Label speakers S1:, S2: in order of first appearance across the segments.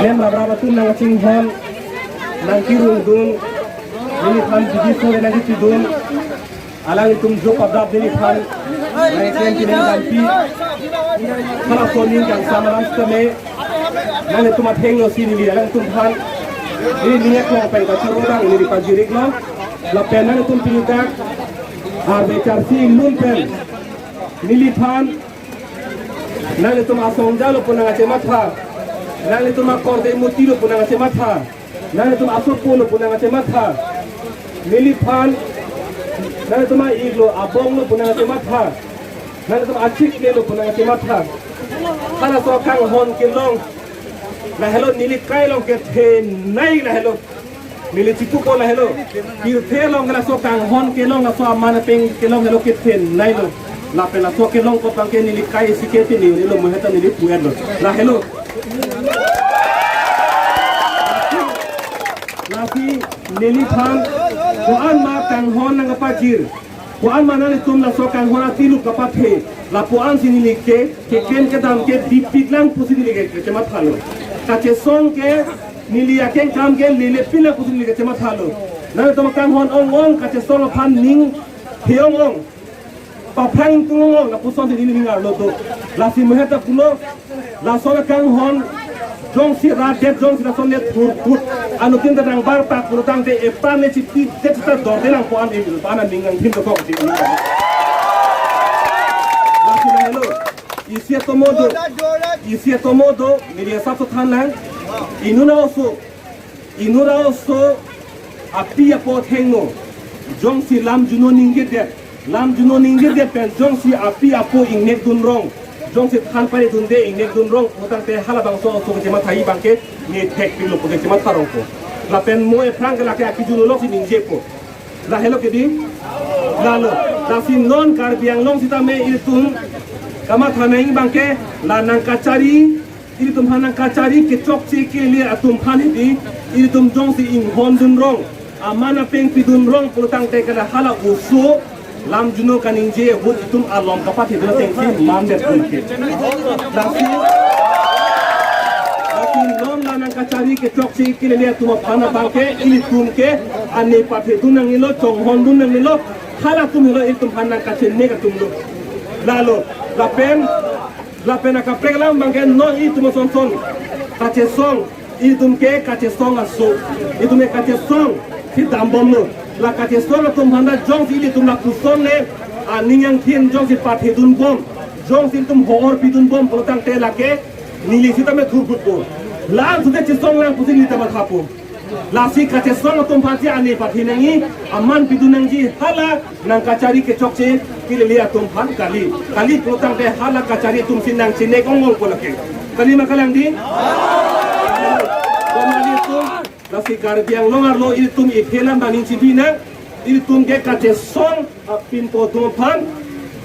S1: Lem beberapa tu nang cinghon, nang kirung dun, ini kan biji sore nang tidun, alang itu jo padap ini kan, nang ikan kini ganti, kalau sonin yang sama lang sekali, nang itu mah henglo sini dia, alang itu kan, ini niat mau apa itu orang ini dipajirik lo, lapen nang itu pindah, becar si lumpen, nilipan, nang itu mah songjalo pun nang aceh mata. Nang itu mak korde mutilo pun nang mata, nang itu asur pun nang mata, nilipan, nang itu mak iglo abong lo pun nang mata, nang itu acik lo pun nang mata, kalau sokang hon kilong, lah hello nilit kai long kethen nai lah hello, nilit cipu ko lah hello, kirte long kalau sokang hon kilong lah so mana peng kilong hello kethen nai lo, lah pela so kilong ko pangke nilit kai sikete ni lo moheta nilit puan lo, lah hello. Nasi nilipan, kuan ma kang hon nang kapajir, kuan mana ni tum la so kang hon atilu kapathe, la puan sini like, ke ken ke dam ke dipit lang pusi ni like ke cemat halo, kace song ke nilia ken kam ke lile pila pusi ni like cemat halo, nang tum kang hon ong kace song pan ning hiong ong, papang tung la puson sini ni ngar lo to, la si moheta pulo, la so kang hon jong si radet jong si nason net put anu tin tang bar tak puluh tang de epan ne cipi cita dor de nang puan e pana ningang tim to kok di ni lagi na hello isi tomodo media satu tanang inuna oso api apo thengo jong si lam juno ningge de pen jong si api apo ingnek dun rong jong si than pare dunde ingnek dun rong utang te hala bang so ke jema thai bangke ni tek pilo ko jema tharong ko la pen moe frank la ke akijulo lo si ningje ko la hello ke di la lo la si non kar biang long si ta me il tum kama thanai bangke la nang kacari il tum hanang kacari ke chok si ke li atum phani di il tum jong si ing hon dun rong amana peng pi dun rong utang te kala hala usu lam juno kaningje hut itum alom kapat hidro tengsi mam det kunke laki non lanang kacari ke chok si ke le tuma phana bangke ili tumke ane pathe dunang ilo chong hon dunang ilo hala tum ilo itum phana kachen ne ka tumlo lalo lapen aka preglam bangke non itum son kache song itum ke kache song aso itum kache song si dambom lo la kache song tum handa jong si itum la kuson le aning yang thin jong si pathe dun bom jong si tum hor pidun bom protang te lake nili sita me thur gut ko la sude chi song lang pusin lita ma khapu la si kache song tum phati ani pathe nangi aman pidun nangji hala nang kacari ke chokche kile lia tum phan kali protang te hala kacari tum sinang sine gongol ko lake kali makalang di gomali tum nasi garbiang longar lo il tum ikhelam baning cibina il tum ke kache song apin po tumpan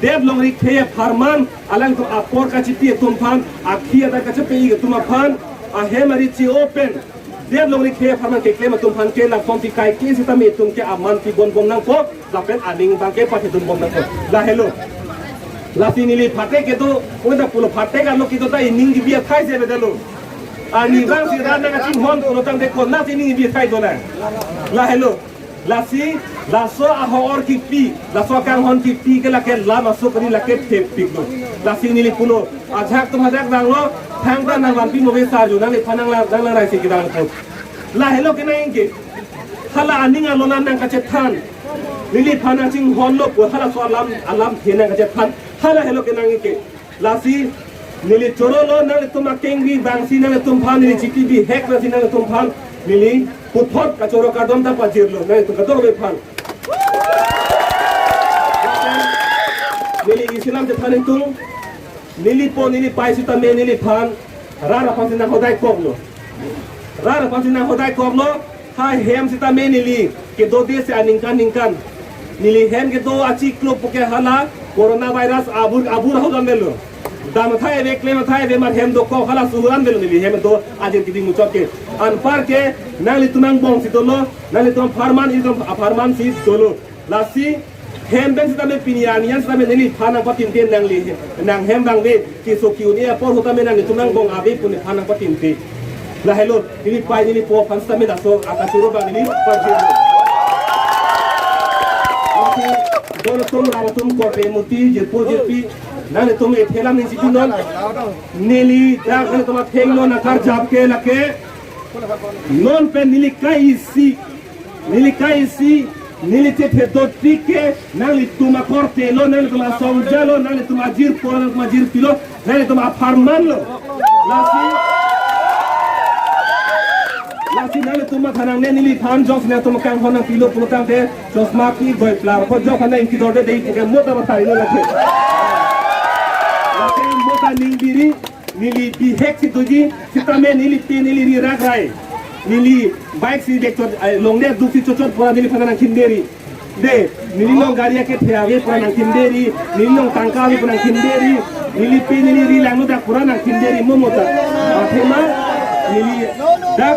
S1: deb longri kheye farman alang to apor ka chipi tumpan akhia da kache pe tumpan a hemari chi open deb longri kheye farman ke klema tumpan ke la fom ti kai ki sita me tum ke aman ti bon nang ko la pen aning bang ke pathe tum bom nang ko la hello la tinili phate ke to oda pulo phate ga lo ki to ta ining gi bia khai se bedalo ani bang si ran na tin hon ko tang de ko na tin ni bi khai do na la hello la si la so a hor ki pi la so kang hon ki pi ke la ke la ma so kri la ke te pi do la si ni li pulo a jak tum hajak dang lo thang ta na wan pi mo be sa ju na le phanang la dang la rai si ki dang ko la hello ke na inge hala aning a lo na nang ka che than ni li phana ching hon lo ko hala so alam thena ka che than hala hello ke nang inge la si nili chorolo nale tuma kengri bangsi nale tumphan nili chiki bi hek nasi nale tumphan nili puthot ka choro ka dom ta pajirlo nale tu kador be phan nili islam te phanin tung nili po nili paisita me nili phan rara phansina hodai koplo ha hem sita me nili ke do de se aningkan nili hem ke do achi klo puke hala corona virus abur ho gamelo dam thai ve klem thai ve mar hem do ko khala suran bel ni hem do ajin kidi muchok ke an par ke nali tunang bong si dolo nali tum farman si dolo lasi hem ben sita me pinian yan sita me nili phana patin ten nang hem bang ve ki so kiu ni por hota me nang tunang bong ave pun phana patin te la hello ini pai ini po pansta me daso akasuro bang ini parjiro oke dolo tum rawa tum korbe muti jepo jepi nane tum ethelam ni jinon nili dak ne tum thenglo na kar jab ke lake non pe nili kai isi nili te dotike nali tuma korte lo nali tuma sonjalo nali tuma jir po nali tuma jir pilo nali tuma farman lo lasi nali tuma thanang ne nili than jos ne tuma kang honang pilo pulutang de jos maki goi plar ko jo khana inki dorde dei ke mota batai lo lake lake mota ningbiri nili bi heksi tuji sitame nili pi nili ri ragrai nili baik si dektor longnya duksi cocot pura nili panang kinderi de nili long garia ke theage panang kinderi nili long tangkawi panang kinderi nili pi nili ri langno da purana kinderi momota athema nili dak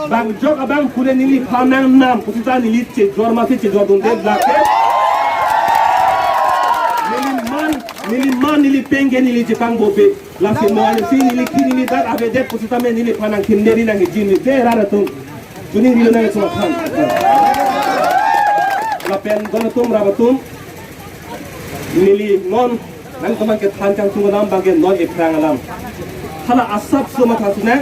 S1: bang jok abang pure nili panang nam pusita nili che jorma se che jordun de blake nili man nili penge nili jepang bobe lasi moane si nili kini nili dat avede pusita me nili panang kinderi nang jini de rara tum Juni nilo nang semua kan. Lapen dono tum rabatum nili non nang teman ke thancang tunggu nam bagian non ekrang alam. Hala asap semua kasune.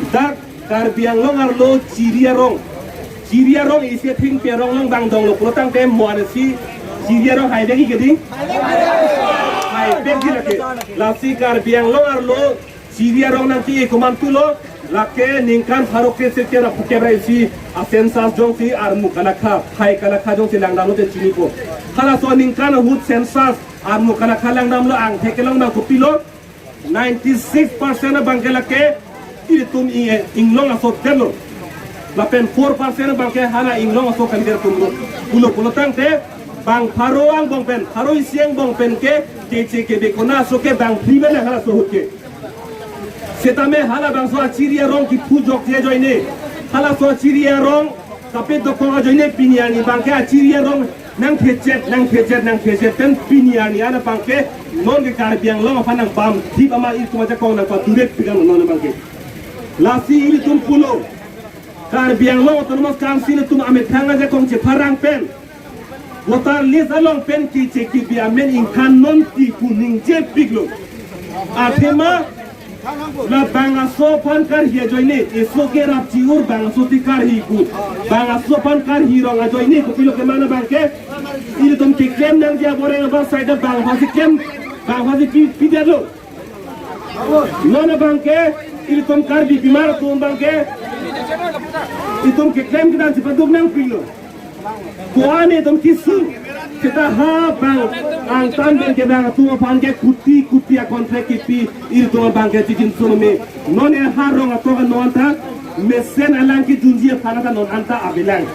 S1: Dak karbiang long arlo ciria rong isi ting pierong long bang dong lo pulutang tem moane si ciria rong hai begi gedi. Hai begi lake. Lasi karbiang long arlo ciria rong nanti ikuman tulo. Lake ningkan haroke sekera pukebra isi asensas jong si armu kalakha phai kalakha jong si langdam lo te chini ko khala so ningkan hut sensas armu kalakha langdam lo ang thekelong na kupilo 96% bangkelake iri tum inglong aso telo lapen 4% bangke hala inglong aso kalider tumlo pulo tang te bang pharoang bongpen pharo isieng bongpen ke teche ke bekona so ke bang pribe hala so hoke setame hala bang so ciria rong ki pujok je joine hala so ciria rong tapi to ko joine piniani bang ke ciria rong nang pecet ten piniani ana bang ke non ke kar biang long panang bam ti ama itu maja ko na pa durek pigan non bang ke lasi ini tum pulo kar biang long to mas kan sine tum ame thanga je kong che parang pen wotar lis along pen ki che ki bi amen in kan non ti kuning je piglo athema la banga sopan kar hi joine iso ke rap ciur banga soti kar hi ku banga sopan kar hi rong joine ku pilo ke mana bangke ini tum ke kem nang dia boreng ba side bang hasi kem bang hasi pi delo nona bangke ini tum kar bi bimar tum bangke itum ke kem kita sipaduk nang pilo kuane tum kisu kita ha bang ang tan ben ke bang tu pan ke kuti a kontrak ki pi il to bang ke tin suno me non e ha ronga to no anta mesen alang ki junji phana ta non anta abilang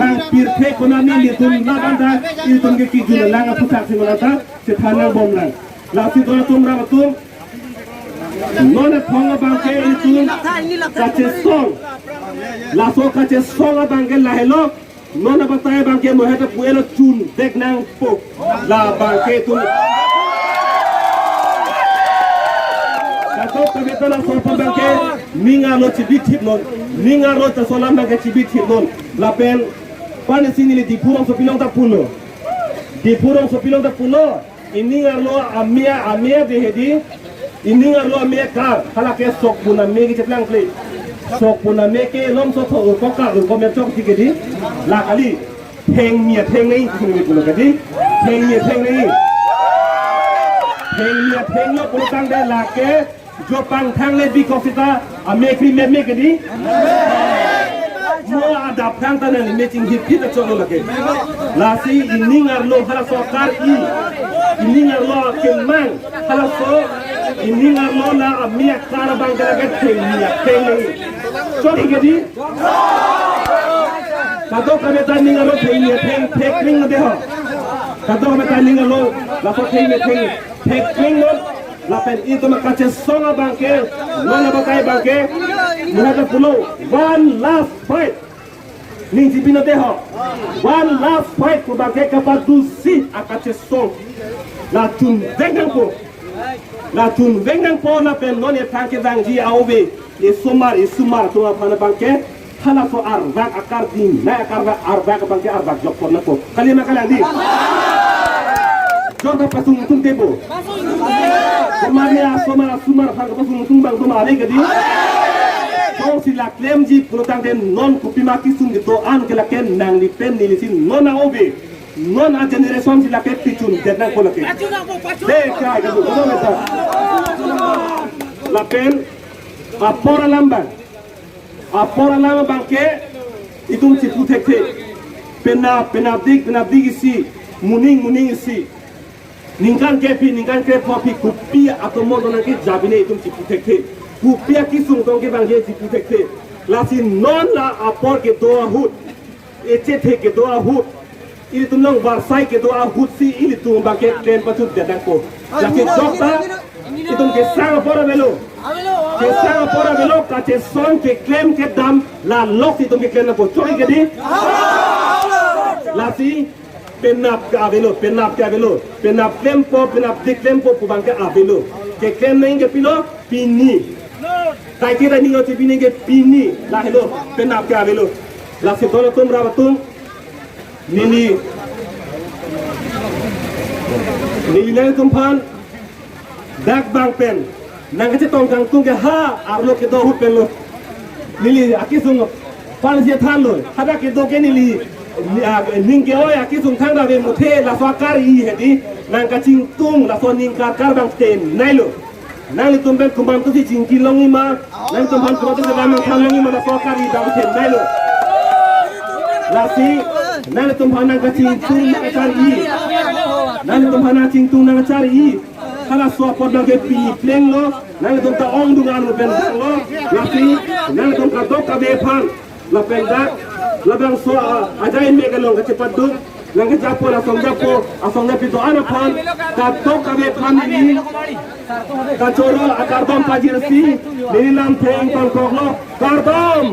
S1: bang pir the kona ni li tum na banda il tum ke ki jun lang a putak se ngata se thana bom lang la si to tum ra tum non e phonga bang ke il tum ka che song la so ka che song bang ke la hello nona bataya bangke moheta puelo chun dek nang po la bangke tu kato kabeta la sopa bangke ninga lo chibithip non ninga ro ta solam bangke chibithip non la pen pan sini li dipurong so pilong ta pulo ininga lo amia de hedi ininga lo amia kar halake sok puna megi cheplang play sok puna meke lom so tho ko ka ko me chok ti kedi la kali theng mia theng nei khuni pulo kedi theng mia theng lo pulo tang de la ke jo pang thang le bi ko sita amekri me kedi mo adap thang ta ne me ching hit hit cholo la ke la si iningar lo hala so kar iningar lo ke mang hala so iningar lo la amia kar bang de ke theng nei Sorry, Gedi. Kado kami tanding alo tekling na deho. Kado kami tanding alo lapo tekling no. Lapen itu makache songa bangke, mana bakai bangke, muna pulau. One last fight. Ning jipino deho. One last fight ku bangke kapadusi akache song. La tun vengang po lapen non e tanke bangji aobe. isumar tu apa na bangke hala so arbak akar din na akar arbak bangke arbak jok por na ko kali na kali di jok na pasung tum tebo sumar hang pasung tum bang tum ale gadi kau sila klaim ji pulutang den non kupi maki sung gitu an kela ken nang di pen ni sin non a obe non a generation sila ke pitun den nang ko lake de kaya gitu ko meta la pen apora lamba bangke itum si putekte penabdik isi muning isi ningkan ke popi kupia atau modo nang ke jabine itum si putekte kupia kisung tong ke bangke si putekte lasi non la apor ke doa hut ece the ke doa hut ini tum nang barsai ke doa hut si ini tum bangke ten patut datang ko lasi dokta itum ke sang apora belo Kesang pora belok kace son ke klaim ke dam la lok itu ke klaim ko chori ke di la si penap tempo pubang ke avelo ke klaim nang ke pilo pini tai kira ni ngoti pini ke pini la hello penap ke avelo la si dono tum rabatum nini nang tumpan dak bang pen nang kece tong kang tung ke ha arlo ke do hut pelo nili akisung pan sia than lo hada ke do ke nili ning ke oy akisung thang da be muthe la so kar i hedi nang ka ching tung la so ning kar bang ten nai lo nang tum ben kumbang tu si ching ki longi ma nang tum han ko tu se bang thang longi ma la so kar i da ten nai lo la si nang tum han nang ka ching tung nang ka char i nang tum han ching tung nang ka char i kala so podang ke pi pleng lo nang tum ta ong dungan lo ben lo lati nang tum ka dok ka be phan la penda la bang so ajai me galong ka cepat du nang ka japo la song japo pito ana phan ka dok ka be phan ni ka choro akar dom pajir si ni lam theng tong kok lo kar dom